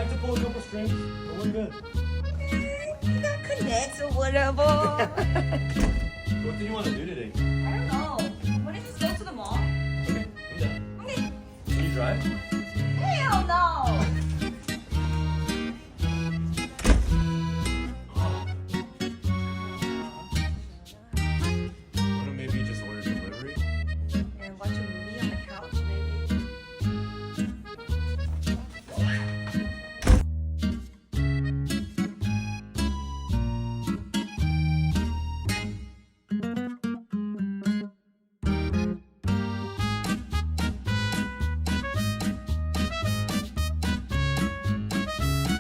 have to pull a couple strings, but we're good. Connects or whatever. What do you want to do today? I don't know.